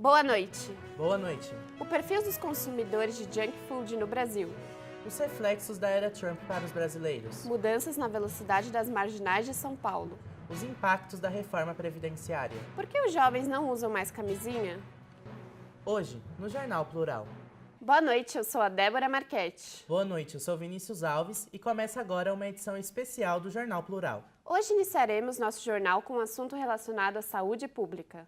Boa noite. Boa noite. O perfil dos consumidores de junk food no Brasil. Os reflexos da era Trump para os brasileiros. Mudanças na velocidade das marginais de São Paulo. Os impactos da reforma previdenciária. Por que os jovens não usam mais camisinha? Hoje, no Jornal Plural. Boa noite, eu sou a Débora Marchetti. Boa noite, eu sou Vinícius Alves e começa agora uma edição especial do Jornal Plural. Hoje iniciaremos nosso jornal com um assunto relacionado à saúde pública.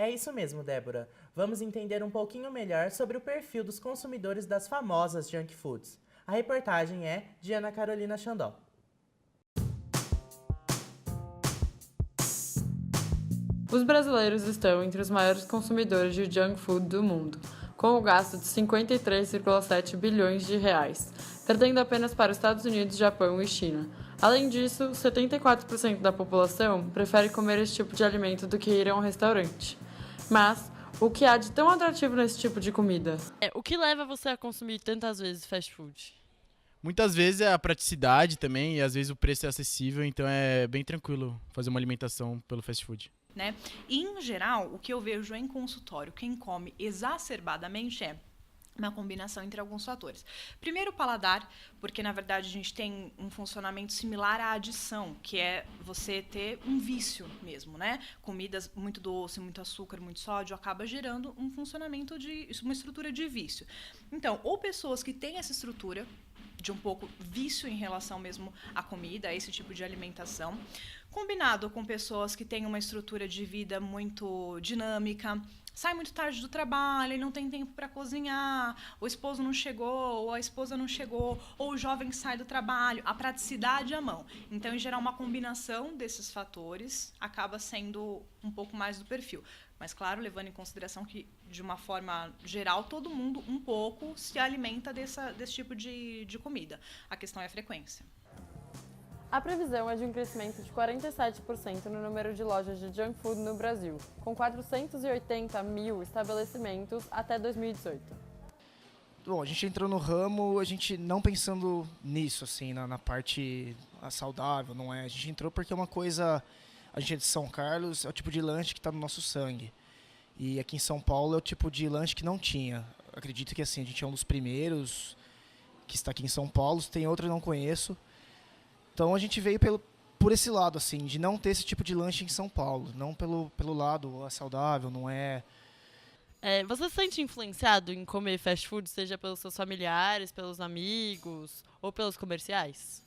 É isso mesmo, Débora. Vamos entender um pouquinho melhor sobre o perfil dos consumidores das famosas junk foods. A reportagem é de Ana Carolina Xandó. Os brasileiros estão entre os maiores consumidores de junk food do mundo, com o gasto de 53,7 bilhões de reais, perdendo apenas para os Estados Unidos, Japão e China. Além disso, 74% da população prefere comer esse tipo de alimento do que ir a um restaurante. Mas, o que há de tão atrativo nesse tipo de comida? O que leva você a consumir tantas vezes fast food? Muitas vezes é a praticidade também e às vezes o preço é acessível, então é bem tranquilo fazer uma alimentação pelo fast food. Né? E, em geral, o que eu vejo em consultório, quem come exacerbadamente é uma combinação entre alguns fatores. Primeiro, o paladar, porque, na verdade, a gente tem um funcionamento similar à adição, que é você ter um vício mesmo, né? Comidas muito doce, muito açúcar, muito sódio, acaba gerando um funcionamento uma estrutura de vício. Então, ou pessoas que têm essa estrutura de um pouco vício em relação mesmo à comida, a esse tipo de alimentação, combinado com pessoas que têm uma estrutura de vida muito dinâmica, sai muito tarde do trabalho e não tem tempo para cozinhar, o esposo não chegou, ou a esposa não chegou, ou o jovem sai do trabalho, a praticidade à mão. Então, em geral, uma combinação desses fatores acaba sendo um pouco mais do perfil. Mas, claro, levando em consideração que, de uma forma geral, todo mundo um pouco se alimenta desse tipo de comida. A questão é a frequência. A previsão é de um crescimento de 47% no número de lojas de junk food no Brasil, com 480 mil estabelecimentos até 2018. Bom, a gente entrou no ramo, a gente não pensando nisso, assim, na parte saudável, não é? A gente entrou porque é uma coisa... A gente é de São Carlos, é o tipo de lanche que está no nosso sangue. E aqui em São Paulo é o tipo de lanche que não tinha. Acredito que assim, a gente é um dos primeiros que está aqui em São Paulo, tem outro eu não conheço. Então a gente veio por esse lado, assim, de não ter esse tipo de lanche em São Paulo. Não pelo lado saudável, não é... Você se sente influenciado em comer fast food, seja pelos seus familiares, pelos amigos ou pelos comerciais?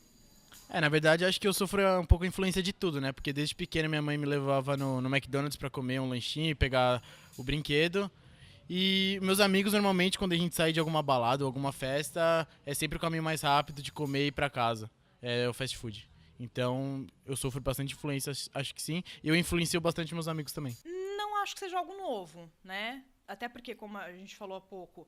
Na verdade, acho que eu sofro um pouco a influência de tudo, né? Porque desde pequeno minha mãe me levava no McDonald's para comer um lanchinho, pegar o brinquedo. E meus amigos, normalmente, quando a gente sai de alguma balada ou alguma festa, é sempre o caminho mais rápido de comer e ir para casa. É o fast food. Então, eu sofro bastante influência, acho que sim. E eu influencio bastante meus amigos também. Não acho que seja algo novo, né? Até porque, como a gente falou há pouco,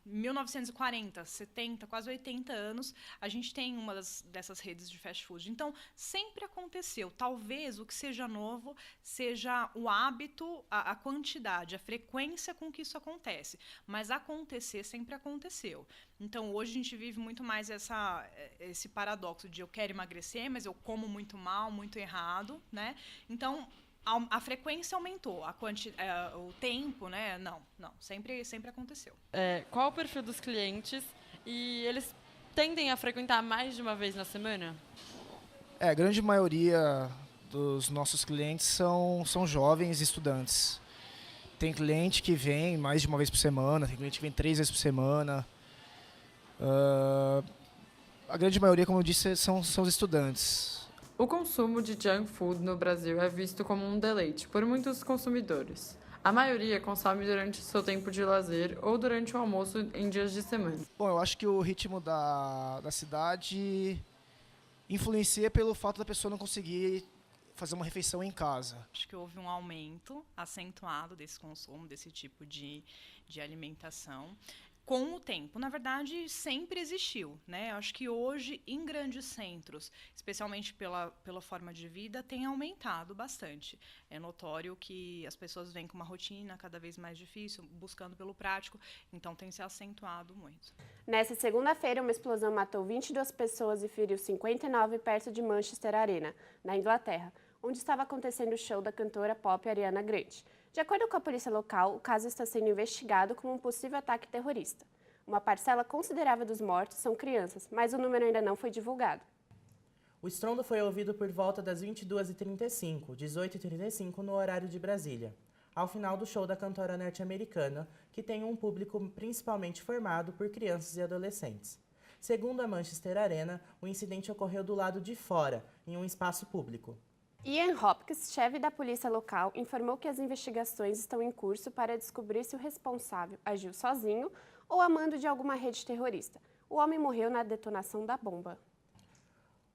1940, 70, quase 80 anos, a gente tem uma dessas redes de fast food. Então, sempre aconteceu. Talvez o que seja novo seja o hábito, a quantidade, a frequência com que isso acontece. Mas acontecer sempre aconteceu. Então, hoje a gente vive muito mais esse paradoxo de eu quero emagrecer, mas eu como muito mal, muito errado, né? Então, a frequência aumentou, o tempo, né? Não, sempre aconteceu. Qual o perfil dos clientes e eles tendem a frequentar mais de uma vez na semana? A grande maioria dos nossos clientes são jovens estudantes. Tem cliente que vem mais de uma vez por semana, tem cliente que vem 3 vezes por semana. A grande maioria, como eu disse, são os estudantes. O consumo de junk food no Brasil é visto como um deleite por muitos consumidores. A maioria consome durante seu tempo de lazer ou durante o almoço em dias de semana. Bom, eu acho que o ritmo da cidade influencia pelo fato da pessoa não conseguir fazer uma refeição em casa. Acho que houve um aumento acentuado desse consumo, desse tipo de alimentação. Com o tempo, na verdade, sempre existiu, né? Acho que hoje, em grandes centros, especialmente pela forma de vida, tem aumentado bastante. É notório que as pessoas vêm com uma rotina cada vez mais difícil, buscando pelo prático, então tem se acentuado muito. Nessa segunda-feira, uma explosão matou 22 pessoas e feriu 59 perto de Manchester Arena, na Inglaterra, onde estava acontecendo o show da cantora pop Ariana Grande. De acordo com a polícia local, o caso está sendo investigado como um possível ataque terrorista. Uma parcela considerável dos mortos são crianças, mas o número ainda não foi divulgado. O estrondo foi ouvido por volta das 22h35, 18h35 no horário de Brasília, ao final do show da cantora norte-americana, que tem um público principalmente formado por crianças e adolescentes. Segundo a Manchester Arena, o incidente ocorreu do lado de fora, em um espaço público. Ian Hopkins, chefe da polícia local, informou que as investigações estão em curso para descobrir se o responsável agiu sozinho ou a mando de alguma rede terrorista. O homem morreu na detonação da bomba.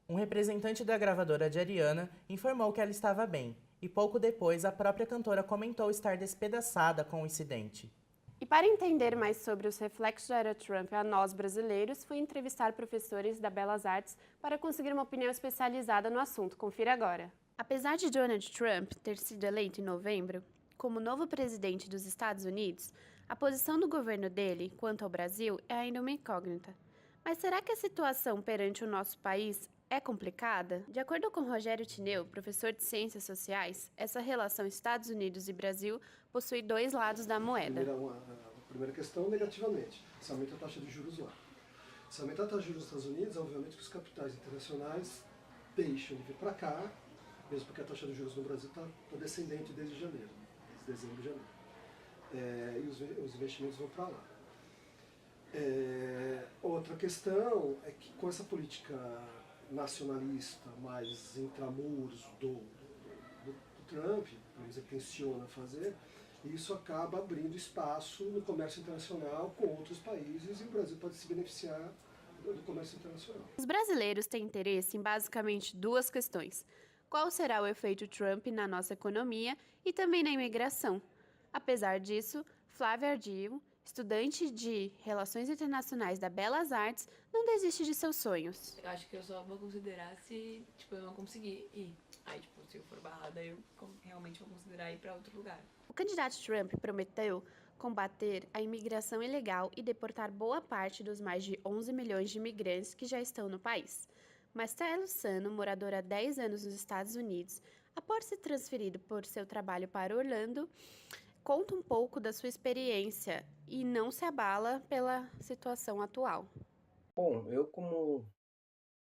Um representante da gravadora de Ariana informou que ela estava bem, e pouco depois a própria cantora comentou estar despedaçada com o incidente. E para entender mais sobre os reflexos da era Trump a nós brasileiros, fui entrevistar professores da Belas Artes para conseguir uma opinião especializada no assunto. Confira agora. Apesar de Donald Trump ter sido eleito em novembro como novo presidente dos Estados Unidos, a posição do governo dele quanto ao Brasil é ainda uma incógnita. Mas será que a situação perante o nosso país é complicada? De acordo com Rogério Tineu, professor de Ciências Sociais, essa relação Estados Unidos e Brasil possui dois lados da moeda. A primeira questão, negativamente, se aumenta a taxa de juros lá. Se aumenta a taxa de juros nos Estados Unidos, obviamente que os capitais internacionais deixam de vir para cá, mesmo porque a taxa de juros no Brasil está descendente desde janeiro, desde dezembro de janeiro. E os investimentos vão para lá. Outra questão é que com essa política nacionalista mais intramuros do Trump, pelo menos ele tenciona fazer, isso acaba abrindo espaço no comércio internacional com outros países e o Brasil pode se beneficiar do comércio internacional. Os brasileiros têm interesse em basicamente duas questões. Qual será o efeito Trump na nossa economia e também na imigração? Apesar disso, Flávia Ardil, estudante de Relações Internacionais da Belas Artes, não desiste de seus sonhos. Eu acho que eu só vou considerar se, eu não conseguir ir. Aí, se eu for barrada, eu realmente vou considerar ir para outro lugar. O candidato Trump prometeu combater a imigração ilegal e deportar boa parte dos mais de 11 milhões de imigrantes que já estão no país. Marcelo Sano, morador há 10 anos nos Estados Unidos, após ser transferido por seu trabalho para Orlando, conta um pouco da sua experiência e não se abala pela situação atual. Bom, eu como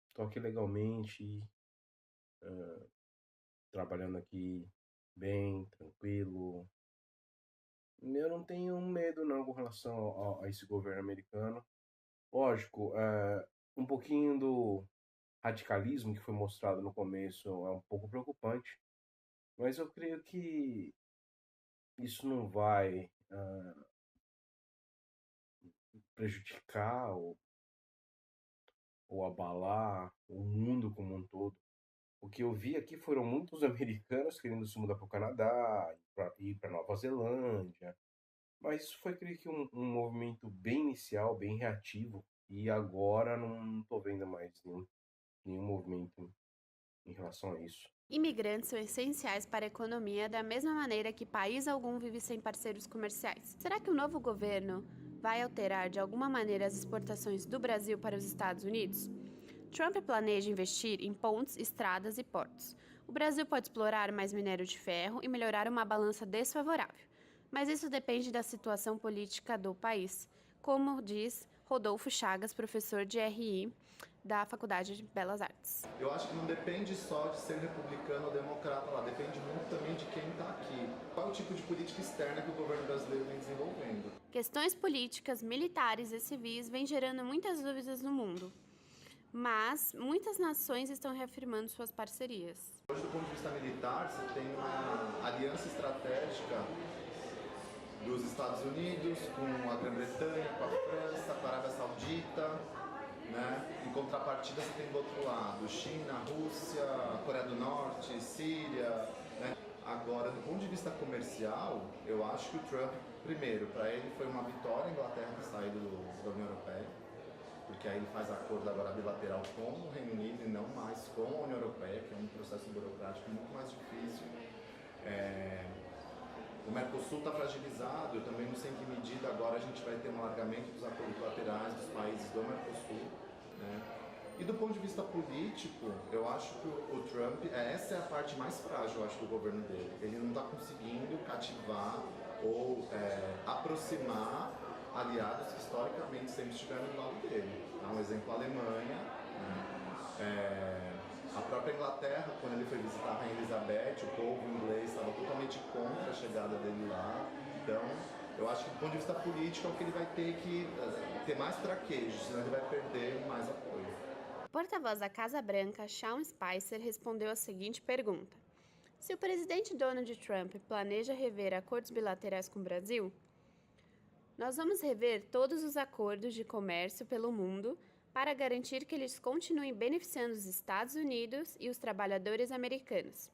estou aqui legalmente, trabalhando aqui bem, tranquilo, eu não tenho medo não com relação a esse governo americano. Lógico, um pouquinho do radicalismo que foi mostrado no começo é um pouco preocupante, mas eu creio que isso não vai prejudicar ou abalar o mundo como um todo. O que eu vi aqui foram muitos americanos querendo se mudar para o Canadá, ir para Nova Zelândia, mas isso foi, creio que, um movimento bem inicial, bem reativo, e agora não estou vendo mais nenhum movimento em relação a isso. Imigrantes são essenciais para a economia da mesma maneira que país algum vive sem parceiros comerciais. Será que o novo governo vai alterar de alguma maneira as exportações do Brasil para os Estados Unidos? Trump planeja investir em pontes, estradas e portos. O Brasil pode explorar mais minério de ferro e melhorar uma balança desfavorável. Mas isso depende da situação política do país, como diz Rodolfo Chagas, professor de RI da Faculdade de Belas Artes. Eu acho que não depende só de ser republicano ou democrata lá, depende muito também de quem está aqui. Qual é o tipo de política externa que o governo brasileiro vem desenvolvendo? Questões políticas, militares e civis vêm gerando muitas dúvidas no mundo, mas muitas nações estão reafirmando suas parcerias. Hoje, do ponto de vista militar, você tem uma aliança estratégica dos Estados Unidos com a Grã-Bretanha, com a França, com a Arábia Saudita, né? Em contrapartida, você tem do outro lado China, Rússia, Coreia do Norte, Síria, né? Agora, do ponto de vista comercial, eu acho que o Trump, primeiro, para ele foi uma vitória a Inglaterra ter saído da União Europeia, porque aí ele faz acordo agora bilateral com o Reino Unido e não mais com a União Europeia, que é um processo burocrático muito mais difícil. O Mercosul está fragilizado, eu também não sei em que medida agora a gente vai ter um alargamento dos acordos bilaterais dos países do Mercosul, né? E do ponto de vista político, eu acho que o Trump, essa é a parte mais frágil, eu acho, do governo dele. Ele não está conseguindo cativar ou aproximar aliados que historicamente sempre estiveram do lado dele. Dá um exemplo, a Alemanha, né? A própria Inglaterra, quando ele foi visitar a Rainha Elizabeth, o povo inglês estava totalmente contra a chegada dele lá. Então, eu acho que do ponto de vista político é o que ele vai ter que ter mais traquejo, senão ele vai perder mais apoio. O porta-voz da Casa Branca, Sean Spicer, respondeu a seguinte pergunta: se o presidente Donald Trump planeja rever acordos bilaterais com o Brasil, nós vamos rever todos os acordos de comércio pelo mundo para garantir que eles continuem beneficiando os Estados Unidos e os trabalhadores americanos.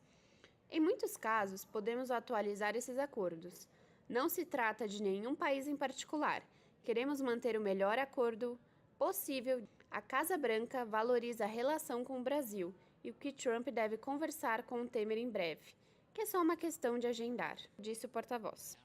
Em muitos casos, podemos atualizar esses acordos. Não se trata de nenhum país em particular. Queremos manter o melhor acordo possível. A Casa Branca valoriza a relação com o Brasil e o que Trump deve conversar com o Temer em breve, que é só uma questão de agendar, disse o porta-voz.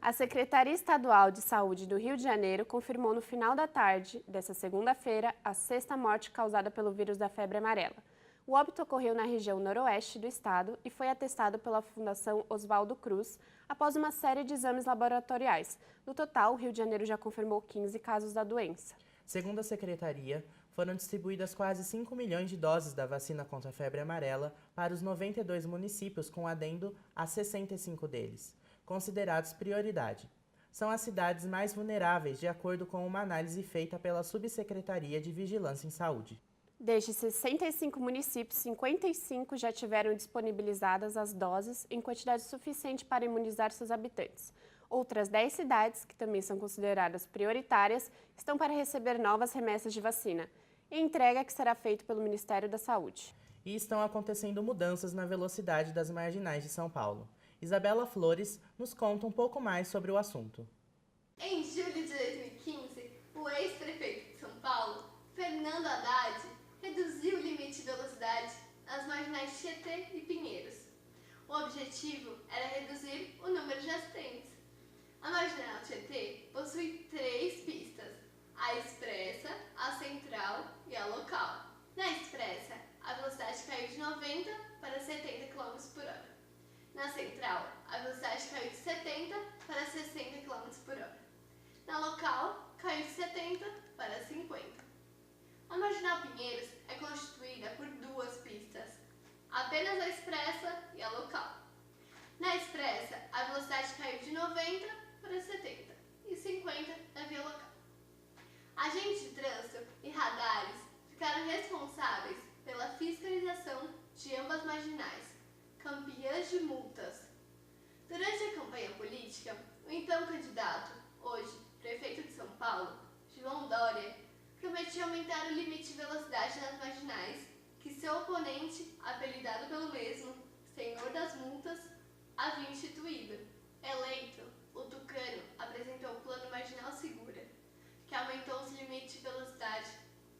A Secretaria Estadual de Saúde do Rio de Janeiro confirmou no final da tarde desta segunda-feira a 6ª morte causada pelo vírus da febre amarela. O óbito ocorreu na região noroeste do estado e foi atestado pela Fundação Oswaldo Cruz após uma série de exames laboratoriais. No total, o Rio de Janeiro já confirmou 15 casos da doença. Segundo a secretaria, foram distribuídas quase 5 milhões de doses da vacina contra a febre amarela para os 92 municípios, com adendo a 65 deles, considerados prioridade. São as cidades mais vulneráveis, de acordo com uma análise feita pela Subsecretaria de Vigilância em Saúde. Desde 65 municípios, 55 já tiveram disponibilizadas as doses em quantidade suficiente para imunizar seus habitantes. Outras 10 cidades, que também são consideradas prioritárias, estão para receber novas remessas de vacina, e entrega que será feita pelo Ministério da Saúde. E estão acontecendo mudanças na velocidade das marginais de São Paulo. Isabela Flores nos conta um pouco mais sobre o assunto. Em julho de 2015, o ex-prefeito de São Paulo, Fernando Haddad, reduziu o limite de velocidade nas marginais Tietê e Pinheiros. O objetivo era reduzir o número de acidentes. A marginal Tietê possui 3 pistas: a expressa, a central e a local. Na expressa, a velocidade caiu de 90 para 70 km por hora. Na central, a velocidade caiu de 70 para 60 km por hora. Na local, caiu de 70 para 50. A marginal Pinheiros é constituída por 2 pistas, apenas a expressa e a local. Na expressa, a velocidade caiu de 90 para 70 e 50 na via local. Agentes de trânsito e radares ficaram responsáveis pela fiscalização de ambas marginais, campeãs de multas. Durante a campanha política, o então candidato, hoje prefeito de São Paulo, João Dória, prometia aumentar o limite de velocidade nas marginais, que seu oponente, apelidado pelo mesmo, Senhor das Multas, havia instituído. Eleito, o tucano apresentou o Plano Marginal Segura, que aumentou os limites de velocidade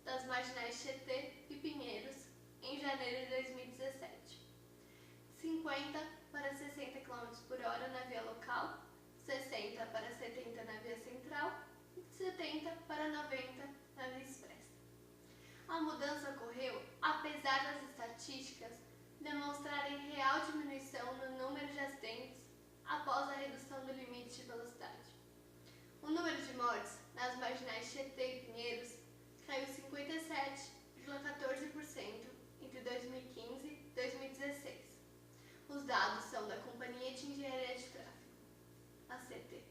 das marginais Tietê e Pinheiros em janeiro de 2017. 50 para 60 km por hora na via local, 60 para 70 na via central e 70 para 90 na via expressa. A mudança ocorreu apesar das estatísticas demonstrarem real diminuição no número de acidentes após a redução do limite de velocidade. O número de mortes nas marginais Tietê e Pinheiros caiu 57,14% entre 2015 e 2016. Os dados são da Companhia de Engenharia de Tráfego, a CT.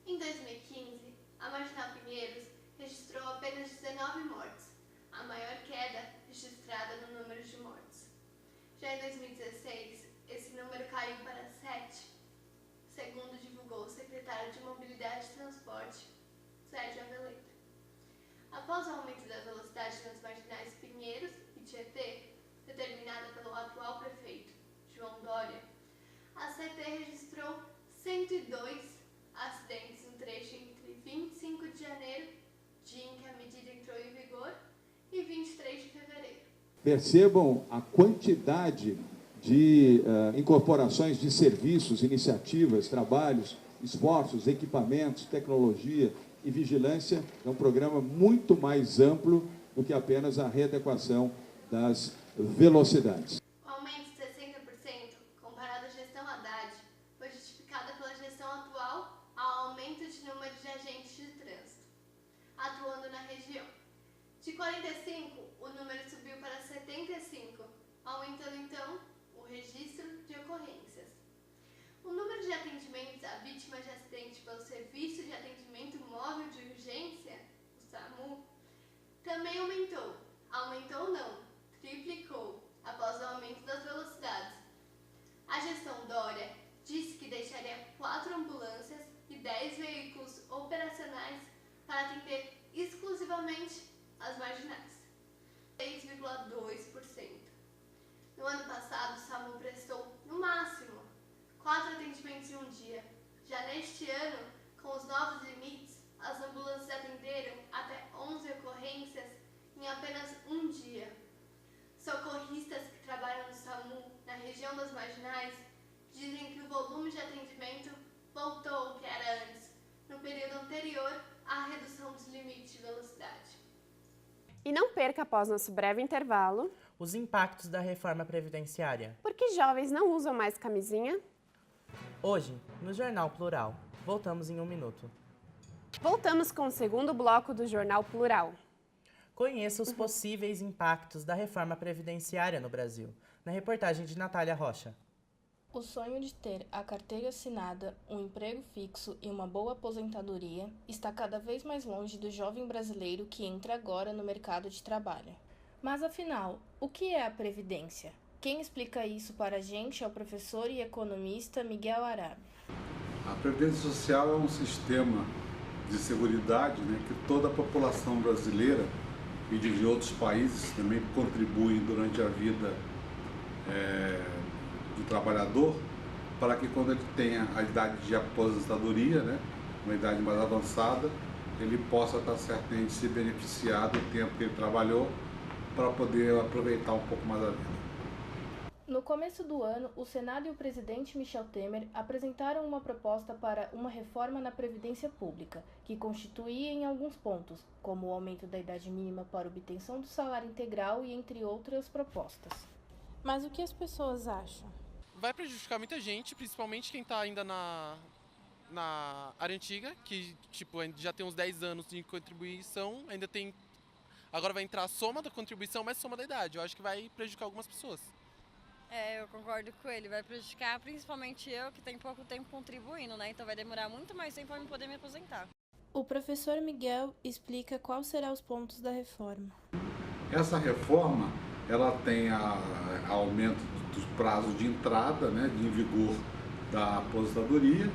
Em 2015, a marginal Pinheiros registrou apenas 19 mortes, a maior queda registrada no número de mortes. Já em 2016, esse número caiu para 7, segundo divulgou o secretário de Mobilidade e Transporte, Sérgio Aveledo. Após o aumento da velocidade nas marginais Pinheiros e Tietê, determinada pelo atual prefeito, João Dória, a CT registrou 102 acidentes no trecho entre 25 de janeiro, dia em que a medida entrou em vigor, e 23 de fevereiro. Percebam a quantidade de incorporações de serviços, iniciativas, trabalhos, esforços, equipamentos, tecnologia e vigilância é um programa muito mais amplo do que apenas a readequação das velocidades. O aumento de 60% comparado à gestão Haddad foi justificada pela gestão atual ao aumento de número de agentes de trânsito atuando na região. De 45, o número subiu para 75, aumentando então o registro de ocorrências. O número de atendimentos a vítimas de acidente pelo Serviço de Atendimento Móvel de Urgência, o SAMU, também aumentou. Aumentou não, triplicou após o aumento das velocidades. A gestão Dória disse que deixaria 4 ambulâncias e 10 veículos operacionais para atender exclusivamente as marginais, 6,2%. No ano passado, o SAMU prestou, no máximo, 4 atendimentos em um dia. Já neste ano, com os novos limites, as ambulâncias atenderam até 11 ocorrências em apenas um dia. Socorristas que trabalham no SAMU na região das marginais dizem que o volume de atendimento voltou ao que era antes, no período anterior à redução dos limites de velocidade. E não perca, após nosso breve intervalo, os impactos da reforma previdenciária. Por que jovens não usam mais camisinha? Hoje, no Jornal Plural. Voltamos em um minuto. Voltamos com o segundo bloco do Jornal Plural. Conheça os possíveis impactos da reforma previdenciária no Brasil, na reportagem de Natália Rocha. O sonho de ter a carteira assinada, um emprego fixo e uma boa aposentadoria está cada vez mais longe do jovem brasileiro que entra agora no mercado de trabalho. Mas afinal, o que é a Previdência? Quem explica isso para a gente é o professor e economista Miguel Arabi. A Previdência Social é um sistema de seguridade, que toda a população brasileira e de outros países também contribuem durante a vida do trabalhador, para que quando ele tenha a idade de aposentadoria, uma idade mais avançada, ele possa estar certamente se beneficiar do tempo que ele trabalhou para poder aproveitar um pouco mais a vida. No começo do ano, o Senado e o presidente Michel Temer apresentaram uma proposta para uma reforma na Previdência Pública, que constituía em alguns pontos, como o aumento da idade mínima para obtenção do salário integral e entre outras propostas. Mas o que as pessoas acham? Vai prejudicar muita gente, principalmente quem está ainda na área antiga, que já tem uns 10 anos de contribuição, ainda tem... Agora vai entrar a soma da contribuição mais soma da idade. Eu acho que vai prejudicar algumas pessoas. Eu concordo com ele. Vai prejudicar principalmente eu, que tenho pouco tempo contribuindo, Então vai demorar muito mais tempo para eu poder me aposentar. O professor Miguel explica quais serão os pontos da reforma. Essa reforma, ela tem aumento dos prazos de entrada, de vigor da aposentadoria,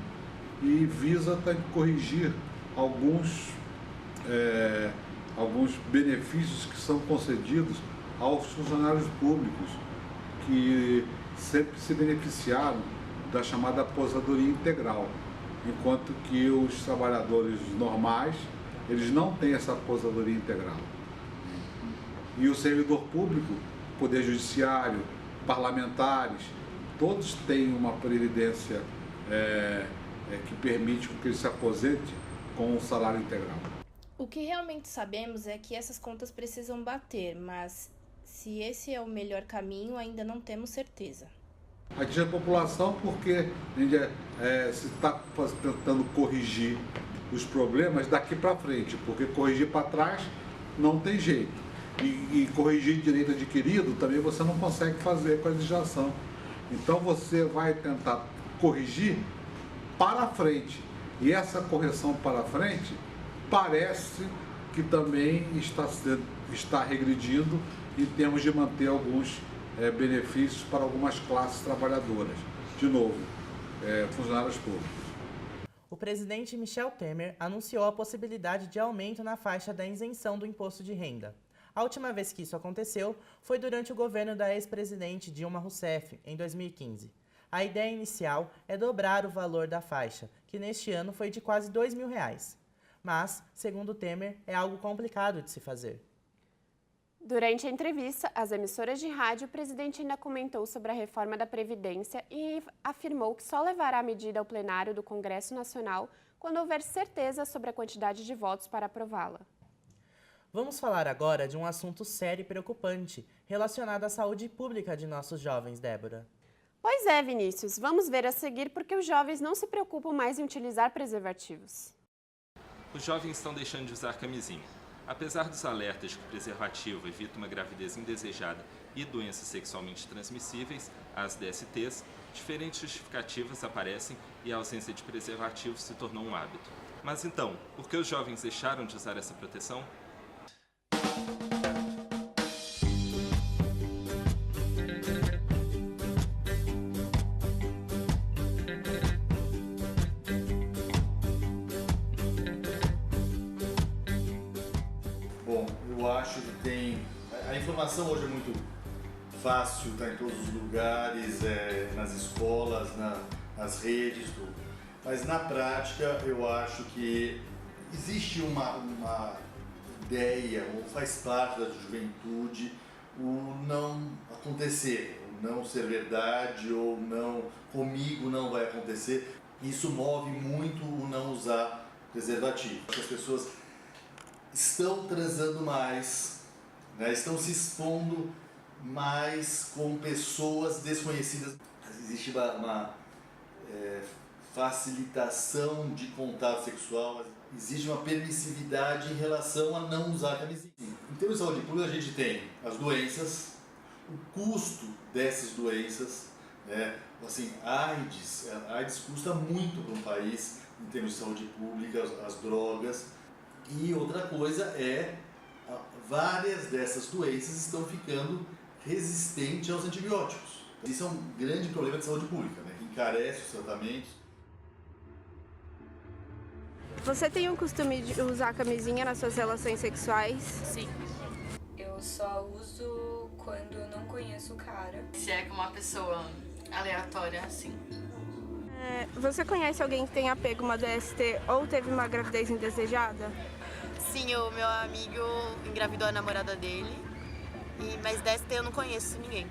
e visa corrigir alguns benefícios que são concedidos aos funcionários públicos, que sempre se beneficiaram da chamada aposentadoria integral, enquanto que os trabalhadores normais, eles não têm essa aposentadoria integral. E o servidor público, poder judiciário, parlamentares, todos têm uma previdência que permite que ele se aposente com um salário integral. O que realmente sabemos é que essas contas precisam bater, mas se esse é o melhor caminho, ainda não temos certeza. Atingir a população porque a gente se está tentando corrigir os problemas daqui para frente, porque corrigir para trás não tem jeito. E corrigir direito adquirido também você não consegue fazer com a legislação. Então você vai tentar corrigir para frente. E essa correção para frente parece que também está regredindo em termos de manter alguns benefícios para algumas classes trabalhadoras. De novo, funcionários públicos. O presidente Michel Temer anunciou a possibilidade de aumento na faixa da isenção do imposto de renda. A última vez que isso aconteceu foi durante o governo da ex-presidente Dilma Rousseff, em 2015. A ideia inicial é dobrar o valor da faixa, que neste ano foi de quase R$2.000. Mas, segundo Temer, é algo complicado de se fazer. Durante a entrevista às emissoras de rádio, o presidente ainda comentou sobre a reforma da Previdência e afirmou que só levará a medida ao plenário do Congresso Nacional quando houver certeza sobre a quantidade de votos para aprová-la. Vamos falar agora de um assunto sério e preocupante, relacionado à saúde pública de nossos jovens, Débora. Pois é, Vinícius. Vamos ver a seguir porque os jovens não se preocupam mais em utilizar preservativos. Os jovens estão deixando de usar camisinha. Apesar dos alertas de que o preservativo evita uma gravidez indesejada e doenças sexualmente transmissíveis, as DSTs, diferentes justificativas aparecem e a ausência de preservativo se tornou um hábito. Mas então, por que os jovens deixaram de usar essa proteção? Bom, eu acho que tem... A informação hoje é muito fácil, está em todos os lugares, nas escolas, nas redes, tudo. Mas na prática eu acho que existe uma ideia, ou faz parte da juventude, o não acontecer, o não ser verdade, ou não, comigo não vai acontecer. Isso move muito o não usar preservativo. As pessoas estão transando mais, né? Estão se expondo mais com pessoas desconhecidas. Existe uma facilitação de contato sexual, existe uma permissividade em relação a não usar camisinha. Em termos de saúde pública, a gente tem as doenças, o custo dessas doenças, né? Assim, a AIDS custa muito para um país em termos de saúde pública, as drogas. E outra coisa várias dessas doenças estão ficando resistentes aos antibióticos. Isso é um grande problema de saúde pública, né? Que encarece os tratamentos. Você tem o costume de usar camisinha nas suas relações sexuais? Sim. Eu só uso quando não conheço o cara. Se é com uma pessoa aleatória, assim. Você conhece alguém que tem apego a uma DST ou teve uma gravidez indesejada? Sim, o meu amigo engravidou a namorada dele, mas DST eu não conheço ninguém.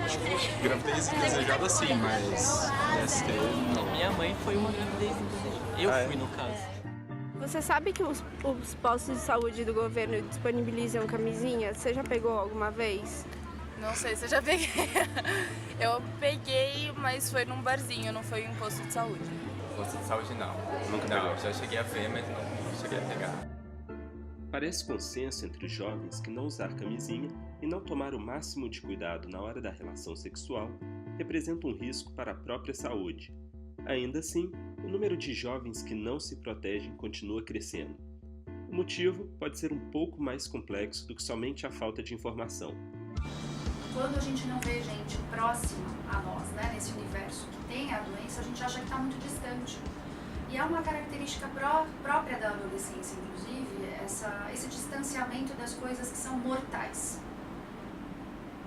Acho que gravidez indesejada sim, mas DST não. Minha mãe foi uma gravidez indesejada. Eu fui, no caso. Você sabe que os postos de saúde do governo disponibilizam camisinha? Você já pegou alguma vez? Não sei se eu já peguei. Eu peguei, mas foi num barzinho, não foi em um posto de saúde. Posto de saúde não. Nunca não, já cheguei a ver, mas não cheguei a pegar. Parece consenso entre os jovens que não usar camisinha e não tomar o máximo de cuidado na hora da relação sexual representa um risco para a própria saúde. Ainda assim, o número de jovens que não se protegem continua crescendo. O motivo pode ser um pouco mais complexo do que somente a falta de informação. Quando a gente não vê gente próxima a nós, né, nesse universo que tem a doença, a gente acha que está muito distante. E é uma característica própria da adolescência, inclusive, esse distanciamento das coisas que são mortais.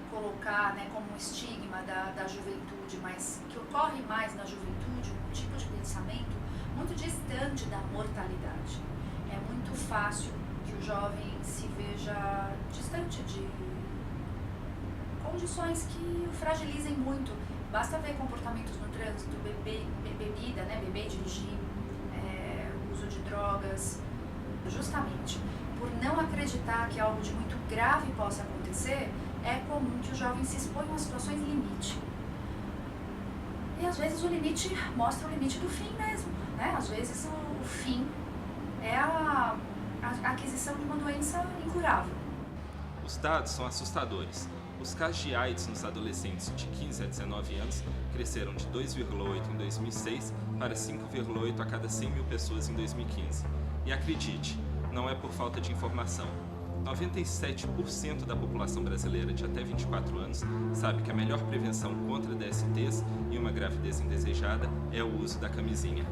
Colocar, né, como um estigma da juventude, mas que ocorre mais na juventude, um tipo de pensamento muito distante da mortalidade. É muito fácil que o jovem se veja distante de condições que o fragilizem muito. Basta ver comportamentos no trânsito, bebida, né, beber e dirigir, uso de drogas. Justamente por não acreditar que algo de muito grave possa acontecer, é comum que os jovens se exponham a situações limite. E às vezes o limite mostra o limite do fim mesmo, né? Às vezes o fim é a aquisição de uma doença incurável. Os dados são assustadores. Os casos de AIDS nos adolescentes de 15 a 19 anos cresceram de 2,8 em 2006 para 5,8 a cada 100 mil pessoas em 2015. E acredite, não é por falta de informação. 97% da população brasileira de até 24 anos sabe que a melhor prevenção contra DSTs e uma gravidez indesejada é o uso da camisinha.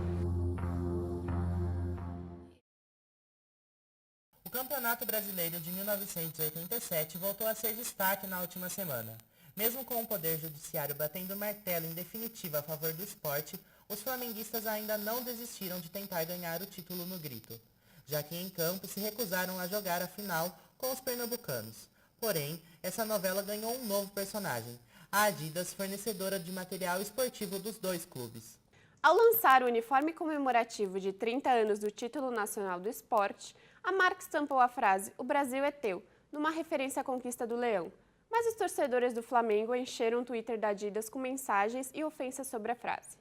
O Campeonato Brasileiro de 1987 voltou a ser destaque na última semana. Mesmo com o Poder Judiciário batendo o martelo em definitiva a favor do esporte, os flamenguistas ainda não desistiram de tentar ganhar o título no grito, já que em campo se recusaram a jogar a final com os pernambucanos. Porém, essa novela ganhou um novo personagem, a Adidas, fornecedora de material esportivo dos dois clubes. Ao lançar o uniforme comemorativo de 30 anos do título nacional do esporte, a marca estampou a frase "O Brasil é teu", numa referência à conquista do Leão. Mas os torcedores do Flamengo encheram o Twitter da Adidas com mensagens e ofensas sobre a frase.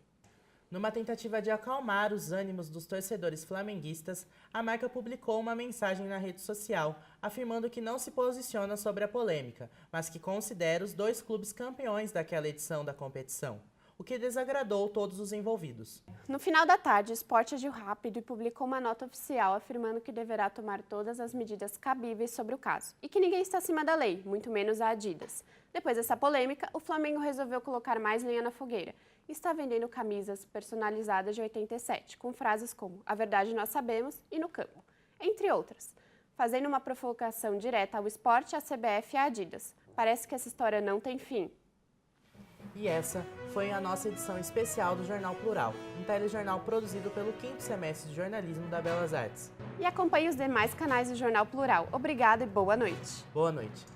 Numa tentativa de acalmar os ânimos dos torcedores flamenguistas, a marca publicou uma mensagem na rede social, afirmando que não se posiciona sobre a polêmica, mas que considera os dois clubes campeões daquela edição da competição, o que desagradou todos os envolvidos. No final da tarde, o Sport agiu rápido e publicou uma nota oficial afirmando que deverá tomar todas as medidas cabíveis sobre o caso e que ninguém está acima da lei, muito menos a Adidas. Depois dessa polêmica, o Flamengo resolveu colocar mais lenha na fogueira e está vendendo camisas personalizadas de 87, com frases como "A verdade nós sabemos" e "No campo", entre outras, fazendo uma provocação direta ao Sport, à CBF e à Adidas. Parece que essa história não tem fim. E essa foi a nossa edição especial do Jornal Plural, um telejornal produzido pelo 5º semestre de jornalismo da Belas Artes. E acompanhe os demais canais do Jornal Plural. Obrigada e boa noite. Boa noite.